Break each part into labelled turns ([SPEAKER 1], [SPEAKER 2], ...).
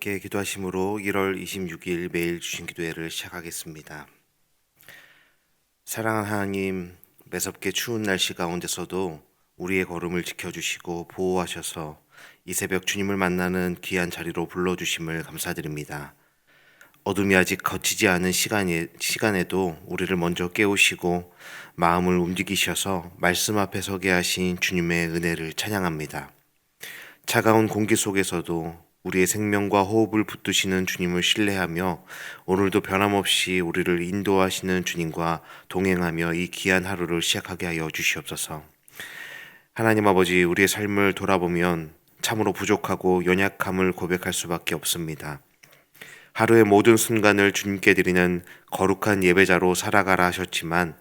[SPEAKER 1] 함께 기도하심으로 1월 26일 매일 주신 기도회를 시작하겠습니다. 사랑하는 하나님, 매섭게 추운 날씨 가운데서도 우리의 걸음을 지켜주시고 보호하셔서 이 새벽 주님을 만나는 귀한 자리로 불러주심을 감사드립니다. 어둠이 아직 걷히지 않은 시간에도 우리를 먼저 깨우시고 마음을 움직이셔서 말씀 앞에 서게 하신 주님의 은혜를 찬양합니다. 차가운 공기 속에서도 우리의 생명과 호흡을 붙드시는 주님을 신뢰하며 오늘도 변함없이 우리를 인도하시는 주님과 동행하며 이 귀한 하루를 시작하게 하여 주시옵소서. 하나님 아버지, 우리의 삶을 돌아보면 참으로 부족하고 연약함을 고백할 수밖에 없습니다. 하루의 모든 순간을 주님께 드리는 거룩한 예배자로 살아가라 하셨지만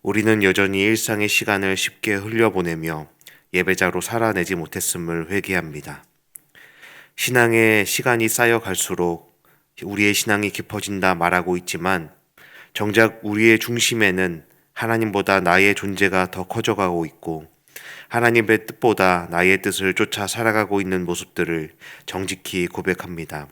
[SPEAKER 1] 우리는 여전히 일상의 시간을 쉽게 흘려보내며 예배자로 살아내지 못했음을 회개합니다. 신앙의 시간이 쌓여갈수록 우리의 신앙이 깊어진다 말하고 있지만 정작 우리의 중심에는 하나님보다 나의 존재가 더 커져가고 있고 하나님의 뜻보다 나의 뜻을 쫓아 살아가고 있는 모습들을 정직히 고백합니다.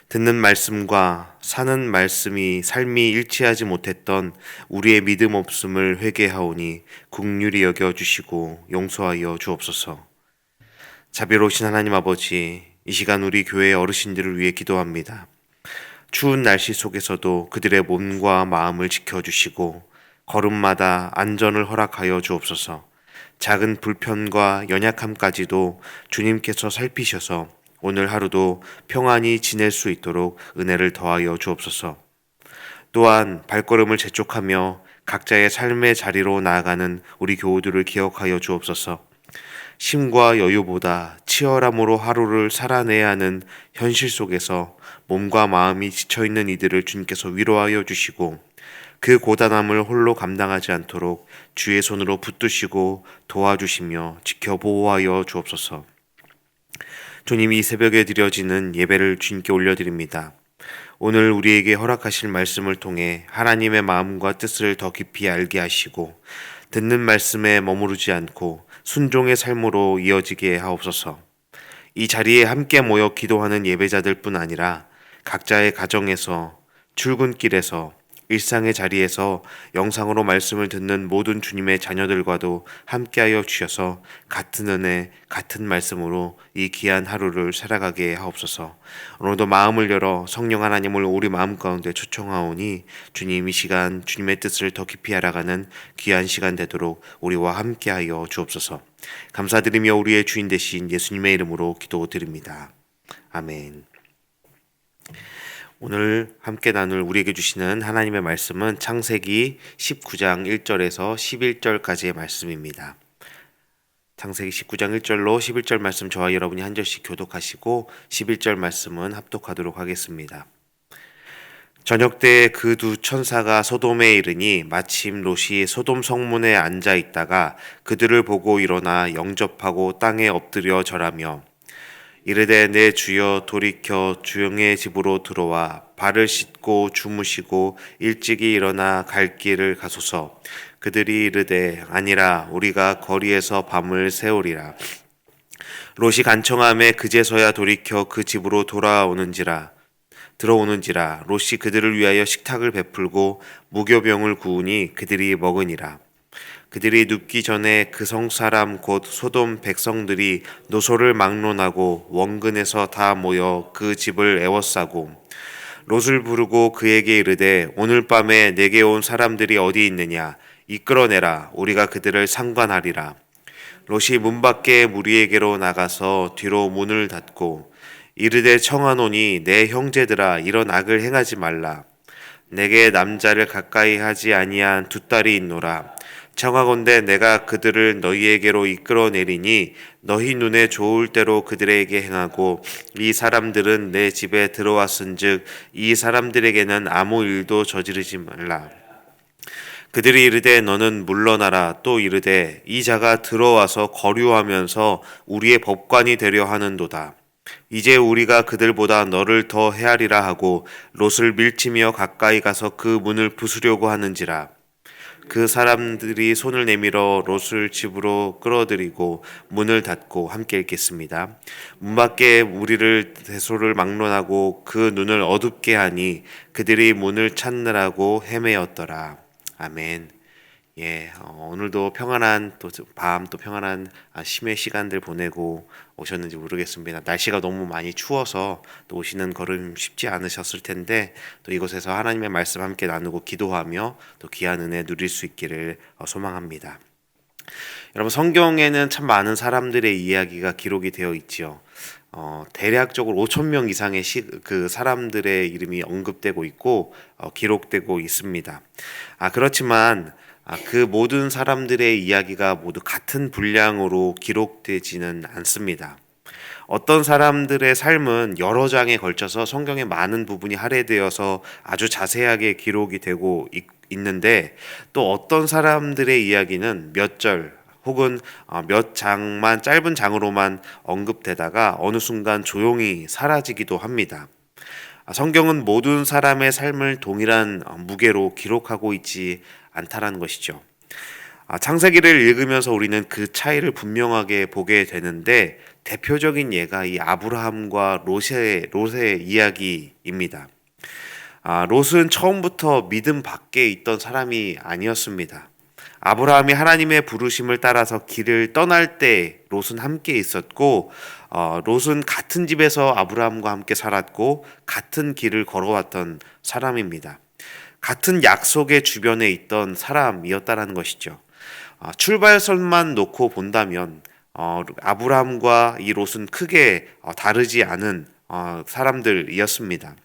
[SPEAKER 1] 듣는 말씀과 사는 말씀이 삶이 일치하지 못했던 우리의 믿음 없음을 회개하오니 긍휼히 여겨주시고 용서하여 주옵소서. 자비로우신 하나님 아버지, 이 시간 우리 교회 어르신들을 위해 기도합니다. 추운 날씨 속에서도 그들의 몸과 마음을 지켜주시고 걸음마다 안전을 허락하여 주옵소서. 작은 불편과 연약함까지도 주님께서 살피셔서 오늘 하루도 평안히 지낼 수 있도록 은혜를 더하여 주옵소서. 또한 발걸음을 재촉하며 각자의 삶의 자리로 나아가는 우리 교우들을 기억하여 주옵소서. 쉼과 여유보다 치열함으로 하루를 살아내야 하는 현실 속에서 몸과 마음이 지쳐있는 이들을 주님께서 위로하여 주시고 그 고단함을 홀로 감당하지 않도록 주의 손으로 붙드시고 도와주시며 지켜 보호하여 주옵소서. 주님, 이 새벽에 드려지는 예배를 주님께 올려드립니다. 오늘 우리에게 허락하실 말씀을 통해 하나님의 마음과 뜻을 더 깊이 알게 하시고 듣는 말씀에 머무르지 않고 순종의 삶으로 이어지게 하옵소서. 이 자리에 함께 모여 기도하는 예배자들 뿐 아니라 각자의 가정에서, 출근길에서, 일상의 자리에서 영상으로 말씀을 듣는 모든 주님의 자녀들과도 함께하여 주셔서 같은 은혜, 같은 말씀으로 이 귀한 하루를 살아가게 하옵소서. 오늘도 마음을 열어 성령 하나님을 우리 마음 가운데 초청하오니 주님, 이 시간 주님의 뜻을 더 깊이 알아가는 귀한 시간 되도록 우리와 함께하여 주옵소서. 감사드리며 우리의 주인 되신 예수님의 이름으로 기도드립니다. 아멘. 오늘 함께 나눌 우리에게 주시는 하나님의 말씀은 창세기 19장 1절에서 11절까지의 말씀입니다. 창세기 19장 1절로 11절 말씀 저와 여러분이 한 절씩 교독하시고 11절 말씀은 합독하도록 하겠습니다. 저녁 때 그 두 천사가 소돔에 이르니 마침 롯이 소돔 성문에 앉아 있다가 그들을 보고 일어나 영접하고 땅에 엎드려 절하며 이르되 내 주여 돌이켜 주영의 집으로 들어와 발을 씻고 주무시고 일찍이 일어나 갈 길을 가소서. 그들이 이르되 아니라 우리가 거리에서 밤을 새우리라. 롯이 간청함에 그제서야 돌이켜 그 집으로 들어오는지라 롯이 그들을 위하여 식탁을 베풀고 무교병을 구우니 그들이 먹으니라. 그들이 눕기 전에 그 성사람 곧 소돔 백성들이 노소를 막론하고 원근에서 다 모여 그 집을 에워싸고 롯을 부르고 그에게 이르되 오늘 밤에 내게 온 사람들이 어디 있느냐 이끌어내라 우리가 그들을 상관하리라. 롯이 문 밖에 무리에게로 나가서 뒤로 문을 닫고 이르되 청하노니 내 형제들아 이런 악을 행하지 말라. 내게 남자를 가까이 하지 아니한 두 딸이 있노라. 청하건대 내가 그들을 너희에게로 이끌어내리니 너희 눈에 좋을 대로 그들에게 행하고 이 사람들은 내 집에 들어왔은즉 이 사람들에게는 아무 일도 저지르지 말라. 그들이 이르되 너는 물러나라. 또 이르되 이 자가 들어와서 거류하면서 우리의 법관이 되려 하는도다. 이제 우리가 그들보다 너를 더 헤아리라 하고 롯을 밀치며 가까이 가서 그 문을 부수려고 하는지라. 그 사람들이 손을 내밀어 롯을 집으로 끌어들이고 문을 닫고 함께 읽겠습니다. 문 밖에 무리를 대소를 막론하고 그 눈을 어둡게 하니 그들이 문을 찾느라고 헤매었더라. 아멘. 예, 오늘도 평안한 또 밤 또 평안한 심의 시간들 보내고 오셨는지 모르겠습니다. 날씨가 너무 많이 추워서 또 오시는 걸음 쉽지 않으셨을 텐데 또 이곳에서 하나님의 말씀 함께 나누고 기도하며 또 귀한 은혜 누릴 수 있기를 소망합니다. 여러분, 성경에는 참 많은 사람들의 이야기가 기록이 되어 있지요. 대략적으로 5천 명 이상의 그 사람들의 이름이 언급되고 있고 기록되고 있습니다. 그렇지만 그 모든 사람들의 이야기가 모두 같은 분량으로 기록되지는 않습니다. 어떤 사람들의 삶은 여러 장에 걸쳐서 성경의 많은 부분이 할애되어서 아주 자세하게 기록이 되고 있는데 또 어떤 사람들의 이야기는 몇 절 혹은 몇 장만 짧은 장으로만 언급되다가 어느 순간 조용히 사라지기도 합니다. 성경은 모든 사람의 삶을 동일한 무게로 기록하고 있지 않다라는 것이죠. 창세기를 읽으면서 우리는 그 차이를 분명하게 보게 되는데 대표적인 예가 이 아브라함과 롯의 이야기입니다. 롯은 처음부터 믿음 밖에 있던 사람이 아니었습니다. 아브라함이 하나님의 부르심을 따라서 길을 떠날 때 롯은 함께 있었고 롯은 같은 집에서 아브라함과 함께 살았고 같은 길을 걸어왔던 사람입니다. 같은 약속의 주변에 있던 사람이었다라는 것이죠. 출발선만 놓고 본다면 아브라함과 이 롯은 크게 다르지 않은 사람들이었습니다.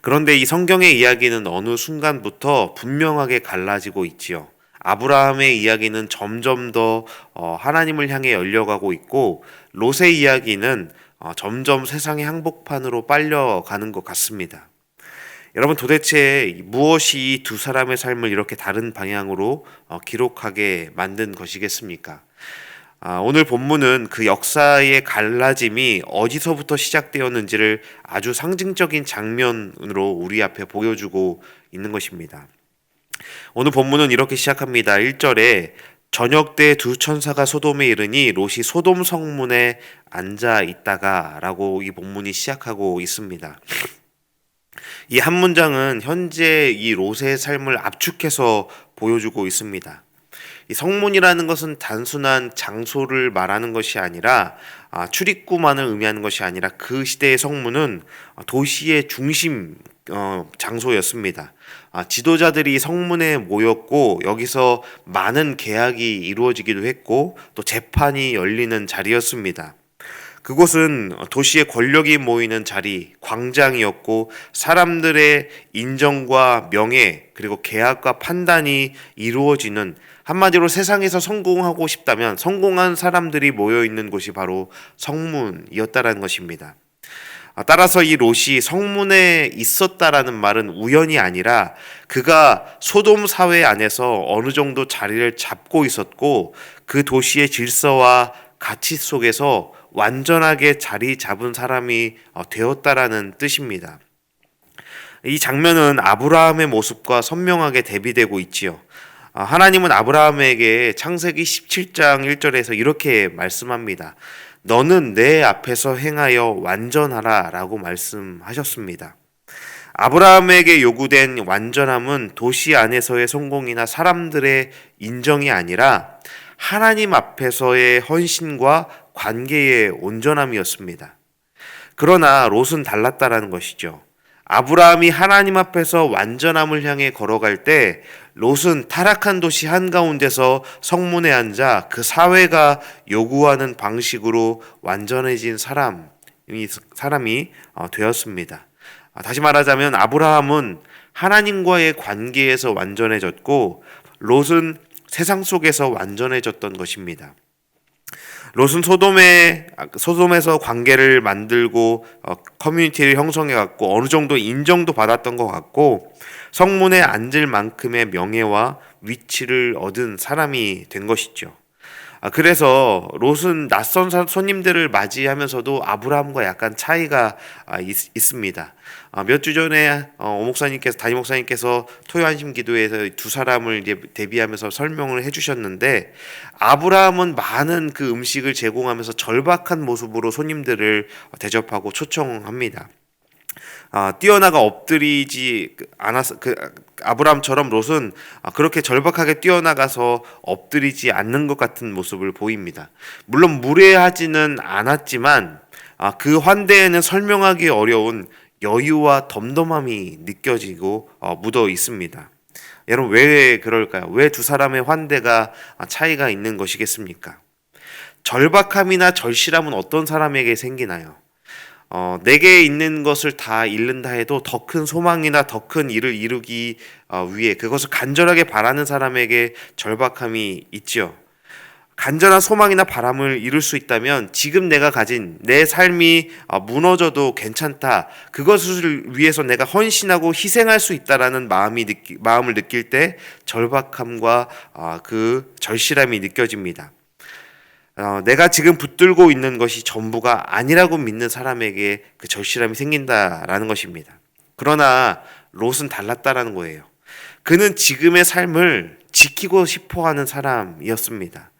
[SPEAKER 1] 그런데 이 성경의 이야기는 어느 순간부터 분명하게 갈라지고 있지요. 아브라함의 이야기는 점점 더 하나님을 향해 열려가고 있고 롯의 이야기는 점점 세상의 항복판으로 빨려가는 것 같습니다. 여러분, 도대체 무엇이 이 두 사람의 삶을 이렇게 다른 방향으로 기록하게 만든 것이겠습니까? 오늘 본문은 그 역사의 갈라짐이 어디서부터 시작되었는지를 아주 상징적인 장면으로 우리 앞에 보여주고 있는 것입니다. 오늘 본문은 이렇게 시작합니다. 1절에 저녁 때 두 천사가 소돔에 이르니 롯이 소돔 성문에 앉아 있다가 라고 이 본문이 시작하고 있습니다. 이 한 문장은 현재 이 롯의 삶을 압축해서 보여주고 있습니다. 이 성문이라는 것은 단순한 장소를 말하는 것이 아니라 출입구만을 의미하는 것이 아니라 그 시대의 성문은 도시의 중심 장소였습니다. 지도자들이 성문에 모였고 여기서 많은 계약이 이루어지기도 했고 또 재판이 열리는 자리였습니다. 그곳은 도시의 권력이 모이는 자리, 광장이었고 사람들의 인정과 명예 그리고 계약과 판단이 이루어지는, 한마디로 세상에서 성공하고 싶다면 성공한 사람들이 모여있는 곳이 바로 성문이었다라는 것입니다. 따라서 이 롯이 성문에 있었다라는 말은 우연이 아니라 그가 소돔 사회 안에서 어느 정도 자리를 잡고 있었고 그 도시의 질서와 가치 속에서 완전하게 자리 잡은 사람이 되었다라는 뜻입니다. 이 장면은 아브라함의 모습과 선명하게 대비되고 있지요. 하나님은 아브라함에게 창세기 17장 1절에서 이렇게 말씀합니다. 너는 내 앞에서 행하여 완전하라 라고 말씀하셨습니다. 아브라함에게 요구된 완전함은 도시 안에서의 성공이나 사람들의 인정이 아니라 하나님 앞에서의 헌신과 관계의 온전함이었습니다. 그러나 롯은 달랐다라는 것이죠. 아브라함이 하나님 앞에서 완전함을 향해 걸어갈 때 롯은 타락한 도시 한가운데서 성문에 앉아 그 사회가 요구하는 방식으로 완전해진 사람이 되었습니다. 다시 말하자면 아브라함은 하나님과의 관계에서 완전해졌고 롯은 세상 속에서 완전해졌던 것입니다. 롯은 소돔에서 관계를 만들고 커뮤니티를 형성해갖고 어느 정도 인정도 받았던 것 같고 성문에 앉을 만큼의 명예와 위치를 얻은 사람이 된 것이죠. 그래서 롯은 낯선 손님들을 맞이하면서도 아브라함과 약간 차이가 있습니다. 몇 주 전에 담임 목사님께서 토요 안심 기도에서 두 사람을 이제 대비하면서 설명을 해주셨는데, 아브라함은 많은 그 음식을 제공하면서 절박한 모습으로 손님들을 대접하고 초청합니다. 뛰어나가 엎드리지 않았 아브라함처럼 롯은 그렇게 절박하게 뛰어나가서 엎드리지 않는 것 같은 모습을 보입니다. 물론 무례하지는 않았지만 그 환대에는 설명하기 어려운 여유와 덤덤함이 느껴지고 묻어 있습니다. 여러분, 왜 그럴까요? 왜 두 사람의 환대가 차이가 있는 것이겠습니까? 절박함이나 절실함은 어떤 사람에게 생기나요? 내게 있는 것을 다 잃는다 해도 더 큰 소망이나 더 큰 일을 이루기 위해 그것을 간절하게 바라는 사람에게 절박함이 있지요. 간절한 소망이나 바람을 이룰 수 있다면 지금 내가 가진 내 삶이 무너져도 괜찮다, 그것을 위해서 내가 헌신하고 희생할 수 있다라는 마음을 느낄 때 절박함과 그 절실함이 느껴집니다. 내가 지금 붙들고 있는 것이 전부가 아니라고 믿는 사람에게 그 절실함이 생긴다라는 것입니다. 그러나 롯은 달랐다라는 거예요. 그는 지금의 삶을 지키고 싶어하는 사람이었습니다.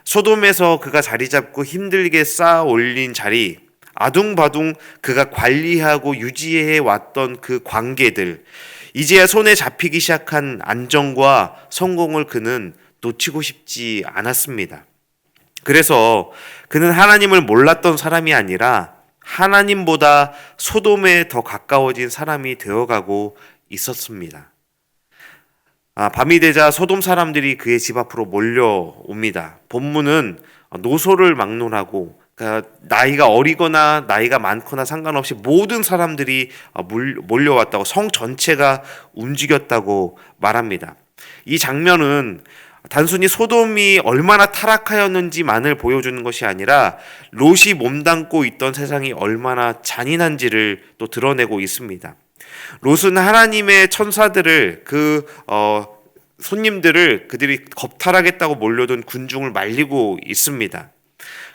[SPEAKER 1] 소돔에서 그가 자리 잡고 힘들게 쌓아 올린 자리, 아둥바둥 그가 관리하고 유지해 왔던 그 관계들, 이제야 손에 잡히기 시작한 안정과 성공을 그는 놓치고 싶지 않았습니다. 그래서 그는 하나님을 몰랐던 사람이 아니라 하나님보다 소돔에 더 가까워진 사람이 되어가고 있었습니다. 밤이 되자 소돔 사람들이 그의 집 앞으로 몰려옵니다. 본문은 노소를 막론하고, 그러니까 나이가 어리거나 나이가 많거나 상관없이 모든 사람들이 몰려왔다고, 성 전체가 움직였다고 말합니다. 이 장면은 단순히 소돔이 얼마나 타락하였는지만을 보여주는 것이 아니라 롯이 몸담고 있던 세상이 얼마나 잔인한지를 또 드러내고 있습니다. 롯은 하나님의 천사들을 손님들을 그들이 겁탈하겠다고 몰려든 군중을 말리고 있습니다.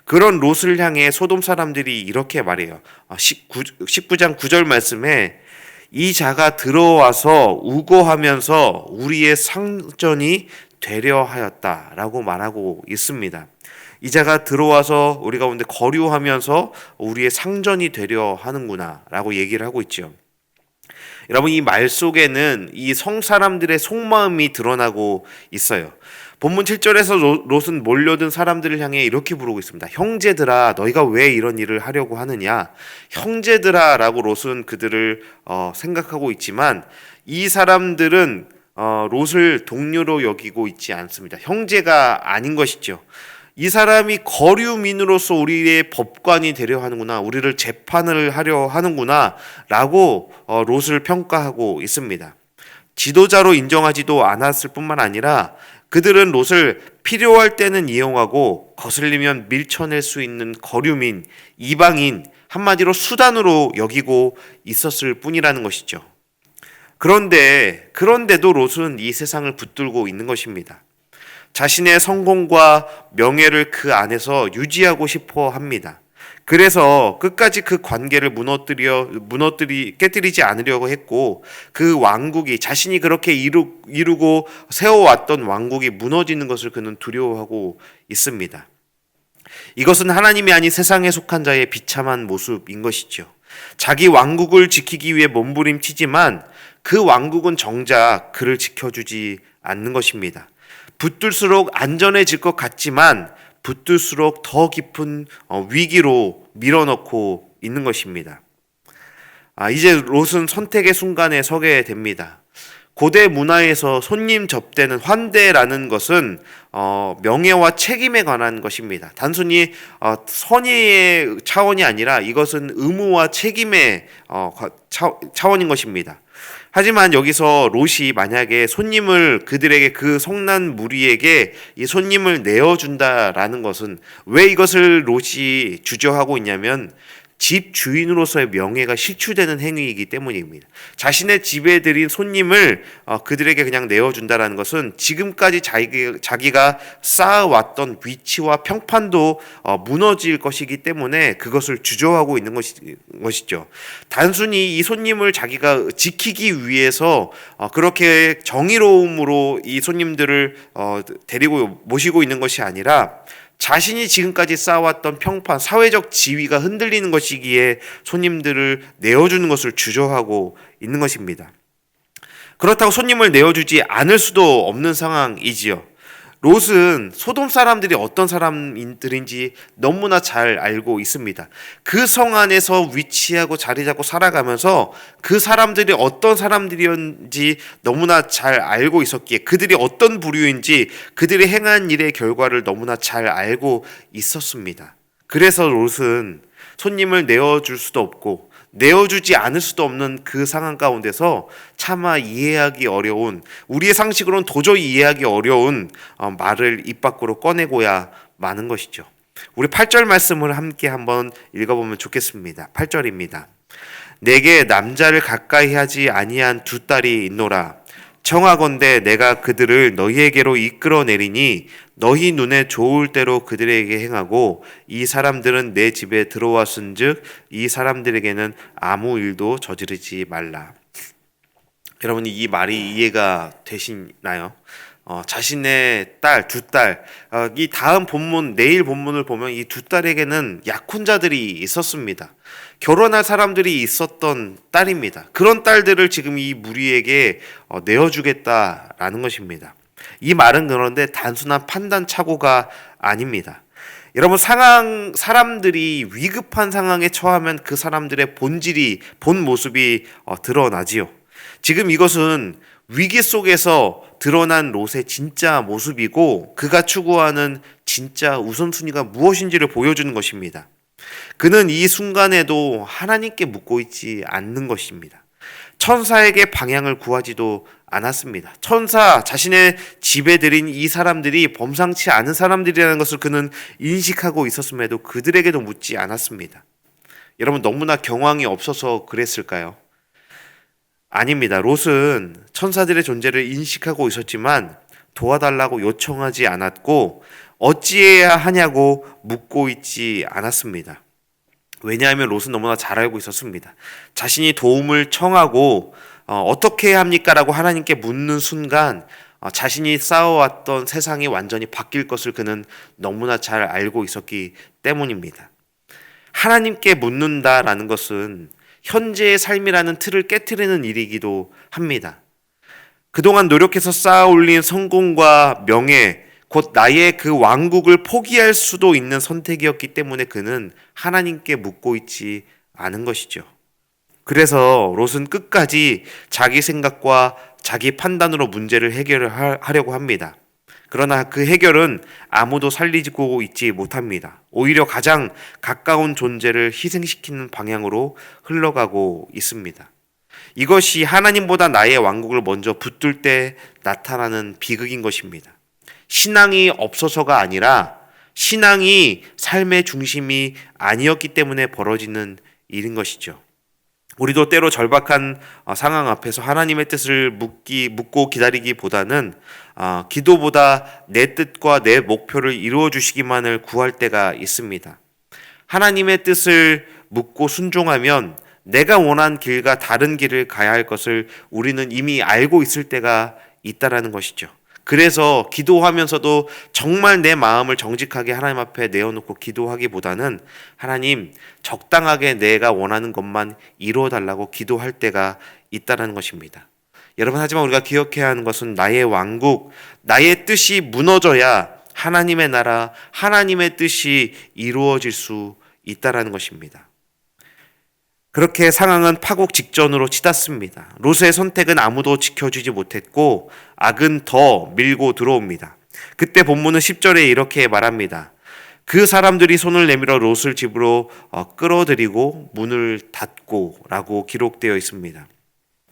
[SPEAKER 1] 그런 롯을 향해 소돔 사람들이 이렇게 말해요. 19장 9절 말씀에 이 자가 들어와서 우거하면서 우리의 상전이 되려 하였다라고 말하고 있습니다. 이 자가 들어와서 우리 가운데 거류하면서 우리의 상전이 되려 하는구나 라고 얘기를 하고 있죠. 여러분, 이 말 속에는 이 성 사람들의 속마음이 드러나고 있어요. 본문 7절에서 롯은 몰려든 사람들을 향해 이렇게 부르고 있습니다. 형제들아, 너희가 왜 이런 일을 하려고 하느냐? 형제들아 라고 롯은 그들을 생각하고 있지만, 이 사람들은 롯을 동료로 여기고 있지 않습니다. 형제가 아닌 것이죠. 이 사람이 거류민으로서 우리의 법관이 되려 하는구나, 우리를 재판을 하려 하는구나 라고 롯을 평가하고 있습니다. 지도자로 인정하지도 않았을 뿐만 아니라 그들은 롯을 필요할 때는 이용하고 거슬리면 밀쳐낼 수 있는 거류민, 이방인, 한마디로 수단으로 여기고 있었을 뿐이라는 것이죠. 그런데도 롯은 이 세상을 붙들고 있는 것입니다. 자신의 성공과 명예를 그 안에서 유지하고 싶어 합니다. 그래서 끝까지 그 관계를 깨뜨리지 않으려고 했고, 그 왕국이, 자신이 그렇게 이루고 세워왔던 왕국이 무너지는 것을 그는 두려워하고 있습니다. 이것은 하나님이 아닌 세상에 속한 자의 비참한 모습인 것이죠. 자기 왕국을 지키기 위해 몸부림치지만 그 왕국은 정작 그를 지켜주지 않는 것입니다. 붙들수록 안전해질 것 같지만 붙들수록 더 깊은 위기로 밀어넣고 있는 것입니다. 이제 롯은 선택의 순간에 서게 됩니다. 고대 문화에서 손님 접대는 환대라는 것은 명예와 책임에 관한 것입니다. 단순히 선의의 차원이 아니라 이것은 의무와 책임의 차원인 것입니다. 하지만 여기서 롯이 만약에 그들에게 그 성난 무리에게 이 손님을 내어준다라는 것은, 왜 이것을 롯이 주저하고 있냐면, 집 주인으로서의 명예가 실추되는 행위이기 때문입니다. 자신의 집에 들인 손님을 그들에게 그냥 내어준다라는 것은 지금까지 자기가 쌓아왔던 위치와 평판도 무너질 것이기 때문에 그것을 주저하고 있는 것이죠. 단순히 이 손님을 자기가 지키기 위해서 그렇게 정의로움으로 이 손님들을 데리고 모시고 있는 것이 아니라 자신이 지금까지 쌓아왔던 평판, 사회적 지위가 흔들리는 것이기에 손님들을 내어주는 것을 주저하고 있는 것입니다. 그렇다고 손님을 내어주지 않을 수도 없는 상황이지요. 롯은 소돔 사람들이 어떤 사람들인지 너무나 잘 알고 있습니다. 그 성 안에서 위치하고 자리 잡고 살아가면서 그 사람들이 어떤 사람들이었는지 너무나 잘 알고 있었기에, 그들이 어떤 부류인지 그들이 행한 일의 결과를 너무나 잘 알고 있었습니다. 그래서 롯은 손님을 내어줄 수도 없고 내어주지 않을 수도 없는 그 상황 가운데서 차마 이해하기 어려운, 우리의 상식으로는 도저히 이해하기 어려운 말을 입 밖으로 꺼내고야 마는 것이죠. 우리 8절 말씀을 함께 한번 읽어보면 좋겠습니다. 8절입니다. 내게 남자를 가까이 하지 아니한 두 딸이 있노라. 청하건대 내가 그들을 너희에게로 이끌어내리니 너희 눈에 좋을 대로 그들에게 행하고 이 사람들은 내 집에 들어왔은즉 이 사람들에게는 아무 일도 저지르지 말라. 여러분, 이 말이 이해가 되시나요? 자신의 딸, 두 딸, 이 다음 본문, 내일 본문을 보면 이 두 딸에게는 약혼자들이 있었습니다. 결혼할 사람들이 있었던 딸입니다. 그런 딸들을 지금 이 무리에게 내어주겠다라는 것입니다. 이 말은 그런데 단순한 판단 착오가 아닙니다. 여러분, 사람들이 위급한 상황에 처하면 그 사람들의 본 모습이 드러나지요. 지금 이것은 위기 속에서 드러난 롯의 진짜 모습이고 그가 추구하는 진짜 우선순위가 무엇인지를 보여주는 것입니다. 그는 이 순간에도 하나님께 묻고 있지 않는 것입니다. 천사에게 방향을 구하지도 않았습니다. 천사, 자신의 집에 들인 이 사람들이 범상치 않은 사람들이라는 것을 그는 인식하고 있었음에도 그들에게도 묻지 않았습니다. 여러분, 너무나 경황이 없어서 그랬을까요? 아닙니다. 롯은 천사들의 존재를 인식하고 있었지만 도와달라고 요청하지 않았고 어찌해야 하냐고 묻고 있지 않았습니다. 왜냐하면 롯은 너무나 잘 알고 있었습니다. 자신이 도움을 청하고 어떻게 해야 합니까? 라고 하나님께 묻는 순간 자신이 쌓아왔던 세상이 완전히 바뀔 것을 그는 너무나 잘 알고 있었기 때문입니다. 하나님께 묻는다라는 것은 현재의 삶이라는 틀을 깨트리는 일이기도 합니다. 그동안 노력해서 쌓아 올린 성공과 명예, 곧 나의 그 왕국을 포기할 수도 있는 선택이었기 때문에 그는 하나님께 묻고 있지 않은 것이죠. 그래서 롯은 끝까지 자기 생각과 자기 판단으로 문제를 해결하려고 합니다. 그러나 그 해결은 아무도 살리고 있지 못합니다. 오히려 가장 가까운 존재를 희생시키는 방향으로 흘러가고 있습니다. 이것이 하나님보다 나의 왕국을 먼저 붙들 때 나타나는 비극인 것입니다. 신앙이 없어서가 아니라 신앙이 삶의 중심이 아니었기 때문에 벌어지는 일인 것이죠. 우리도 때로 절박한 상황 앞에서 하나님의 뜻을 묻고 기다리기보다는 기도보다 내 뜻과 내 목표를 이루어 주시기만을 구할 때가 있습니다. 하나님의 뜻을 묻고 순종하면 내가 원한 길과 다른 길을 가야 할 것을 우리는 이미 알고 있을 때가 있다라는 것이죠. 그래서 기도하면서도 정말 내 마음을 정직하게 하나님 앞에 내어놓고 기도하기보다는 하나님, 적당하게 내가 원하는 것만 이루어 달라고 기도할 때가 있다는 것입니다. 여러분, 하지만 우리가 기억해야 하는 것은 나의 왕국, 나의 뜻이 무너져야 하나님의 나라, 하나님의 뜻이 이루어질 수 있다는 것입니다. 그렇게 상황은 파국 직전으로 치닫습니다. 롯의 선택은 아무도 지켜주지 못했고 악은 더 밀고 들어옵니다. 그때 본문은 10절에 이렇게 말합니다. 그 사람들이 손을 내밀어 롯을 집으로 끌어들이고 문을 닫고 라고 기록되어 있습니다.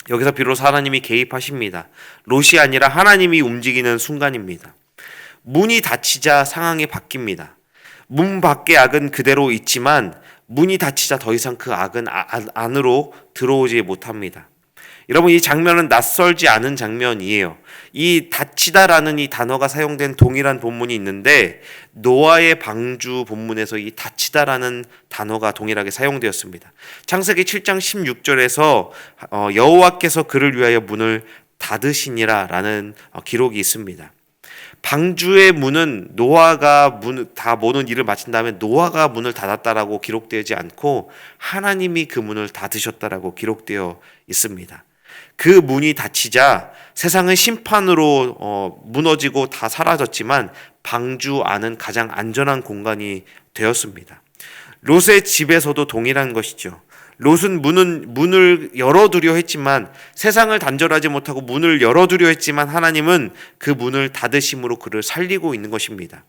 [SPEAKER 1] 여기서 비로소 하나님이 개입하십니다. 롯이 아니라 하나님이 움직이는 순간입니다. 문이 닫히자 상황이 바뀝니다. 문 밖의 악은 그대로 있지만 문이 닫히자 더 이상 그 악은 안으로 들어오지 못합니다. 여러분, 이 장면은 낯설지 않은 장면이에요. 이 닫히다라는 이 단어가 사용된 동일한 본문이 있는데 노아의 방주 본문에서 이 닫히다라는 단어가 동일하게 사용되었습니다. 창세기 7장 16절에서 여호와께서 그를 위하여 문을 닫으시니라라는 기록이 있습니다. 방주의 문은 노아가 다 모든 일을 마친 다음에 노아가 문을 닫았다라고 기록되지 않고 하나님이 그 문을 닫으셨다라고 기록되어 있습니다. 그 문이 닫히자 세상은 심판으로 무너지고 다 사라졌지만 방주 안은 가장 안전한 공간이 되었습니다. 롯의 집에서도 동일한 것이죠. 롯은 문을 열어두려 했지만 세상을 단절하지 못하고 문을 열어두려 했지만 하나님은 그 문을 닫으심으로 그를 살리고 있는 것입니다.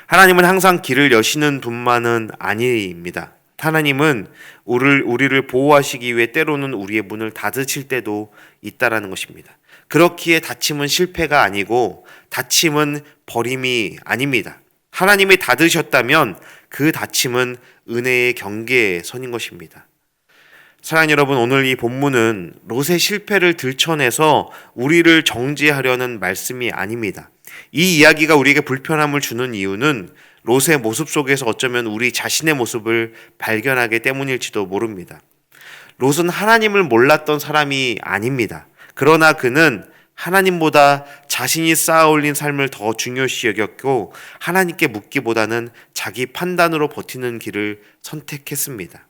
[SPEAKER 1] 하나님은 항상 길을 여시는 분만은 아닙니다. 하나님은 우리를 보호하시기 위해 때로는 우리의 문을 닫으실 때도 있다라는 것입니다. 그렇기에 닫힘은 실패가 아니고 닫힘은 버림이 아닙니다. 하나님이 닫으셨다면 그 닫힘은 은혜의 경계선인 것입니다. 사랑하는 여러분, 오늘 이 본문은 롯의 실패를 들춰내서 우리를 정죄하려는 말씀이 아닙니다. 이 이야기가 우리에게 불편함을 주는 이유는 롯의 모습 속에서 어쩌면 우리 자신의 모습을 발견하기 때문일지도 모릅니다. 롯은 하나님을 몰랐던 사람이 아닙니다. 그러나 그는 하나님보다 자신이 쌓아올린 삶을 더 중요시 여겼고 하나님께 묻기보다는 자기 판단으로 버티는 길을 선택했습니다.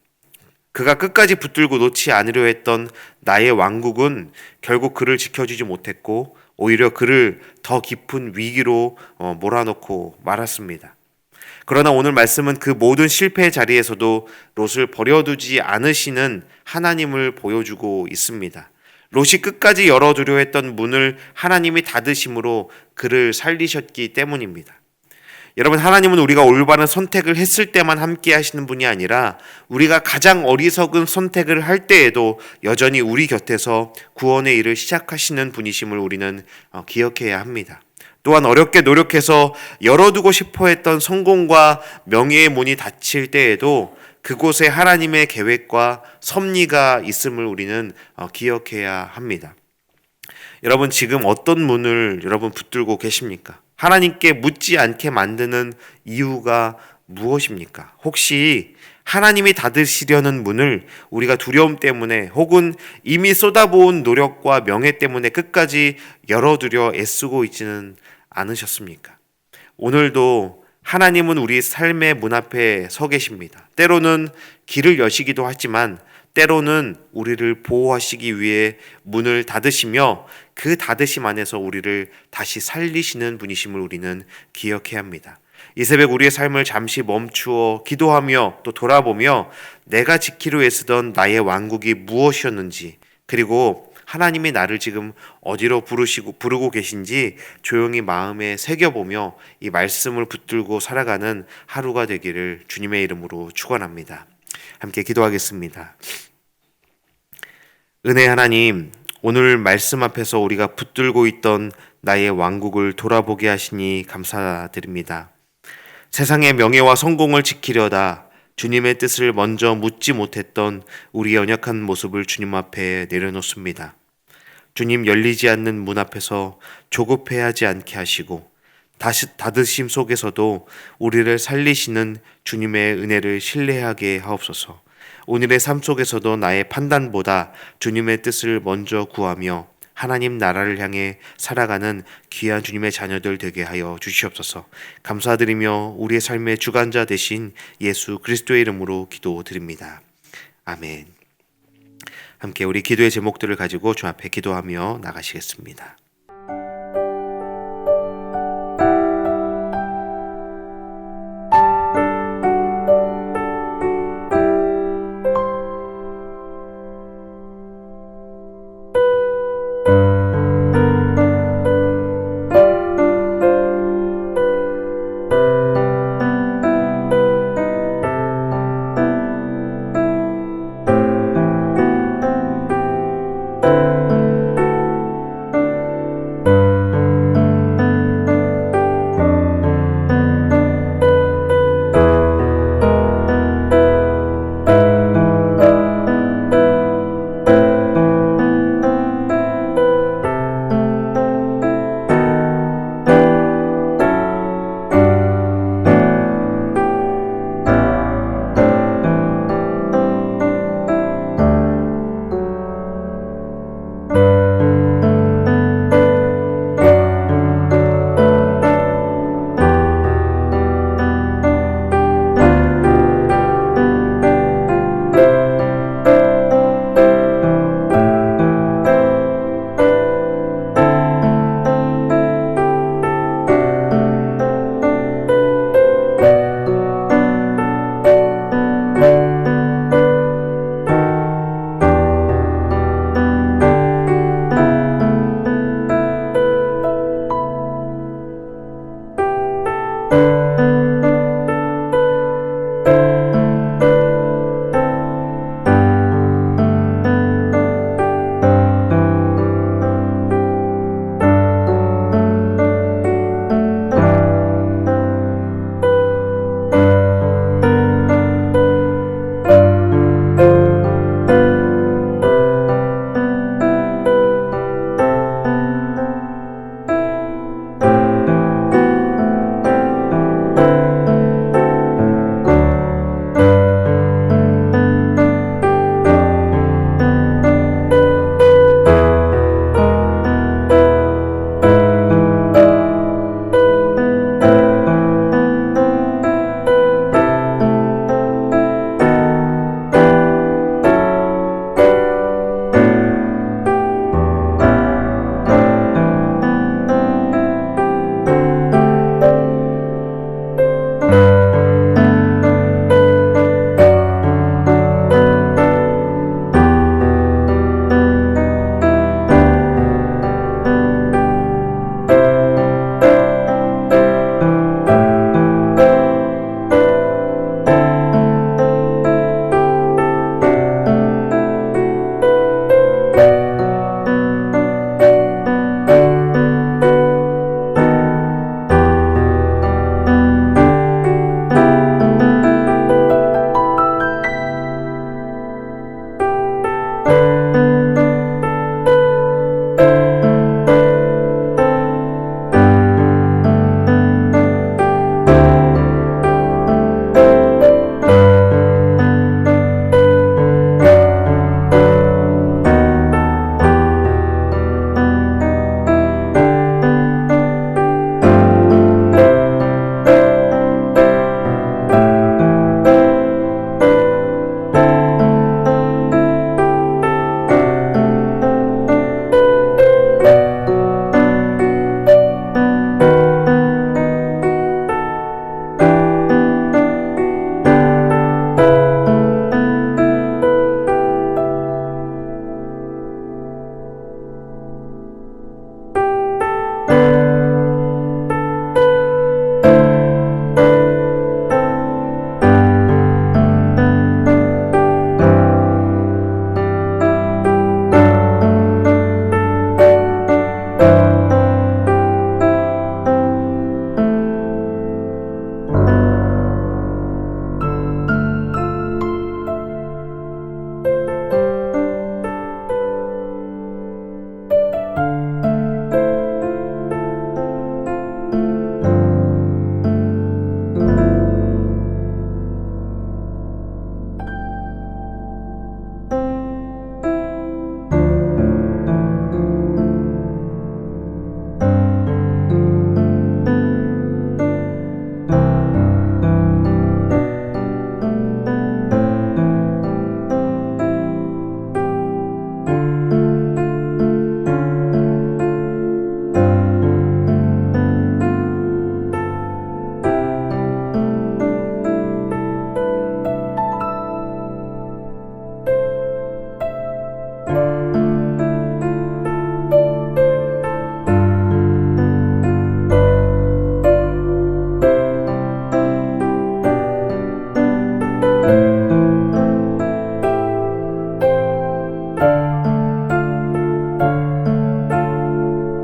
[SPEAKER 1] 그가 끝까지 붙들고 놓지 않으려 했던 나의 왕국은 결국 그를 지켜주지 못했고 오히려 그를 더 깊은 위기로 몰아넣고 말았습니다. 그러나 오늘 말씀은 그 모든 실패의 자리에서도 롯을 버려두지 않으시는 하나님을 보여주고 있습니다. 롯이 끝까지 열어두려 했던 문을 하나님이 닫으심으로 그를 살리셨기 때문입니다. 여러분, 하나님은 우리가 올바른 선택을 했을 때만 함께 하시는 분이 아니라 우리가 가장 어리석은 선택을 할 때에도 여전히 우리 곁에서 구원의 일을 시작하시는 분이심을 우리는 기억해야 합니다. 또한 어렵게 노력해서 열어두고 싶어 했던 성공과 명예의 문이 닫힐 때에도 그곳에 하나님의 계획과 섭리가 있음을 우리는 기억해야 합니다. 여러분, 지금 어떤 문을 여러분 붙들고 계십니까? 하나님께 묻지 않게 만드는 이유가 무엇입니까? 혹시 하나님이 닫으시려는 문을 우리가 두려움 때문에 혹은 이미 쏟아부은 노력과 명예 때문에 끝까지 열어두려 애쓰고 있지는 않으셨습니까? 오늘도 하나님은 우리 삶의 문 앞에 서 계십니다. 때로는 길을 여시기도 하지만 때로는 우리를 보호하시기 위해 문을 닫으시며 그 닫으심 안에서 우리를 다시 살리시는 분이심을 우리는 기억해야 합니다. 이 새벽 우리의 삶을 잠시 멈추어 기도하며 또 돌아보며 내가 지키려 애쓰던 나의 왕국이 무엇이었는지, 그리고 하나님이 나를 지금 어디로 부르고 계신지 조용히 마음에 새겨보며 이 말씀을 붙들고 살아가는 하루가 되기를 주님의 이름으로 축원합니다. 함께 기도하겠습니다. 은혜 하나님, 오늘 말씀 앞에서 우리가 붙들고 있던 나의 왕국을 돌아보게 하시니 감사드립니다. 세상의 명예와 성공을 지키려다 주님의 뜻을 먼저 묻지 못했던 우리의 연약한 모습을 주님 앞에 내려놓습니다. 주님, 열리지 않는 문 앞에서 조급해하지 않게 하시고 다시 닫으심 속에서도 우리를 살리시는 주님의 은혜를 신뢰하게 하옵소서. 오늘의 삶 속에서도 나의 판단보다 주님의 뜻을 먼저 구하며 하나님 나라를 향해 살아가는 귀한 주님의 자녀들 되게 하여 주시옵소서. 감사드리며 우리의 삶의 주관자 되신 예수 그리스도의 이름으로 기도드립니다. 아멘. 함께 우리 기도의 제목들을 가지고 주 앞에 기도하며 나가시겠습니다.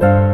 [SPEAKER 2] 주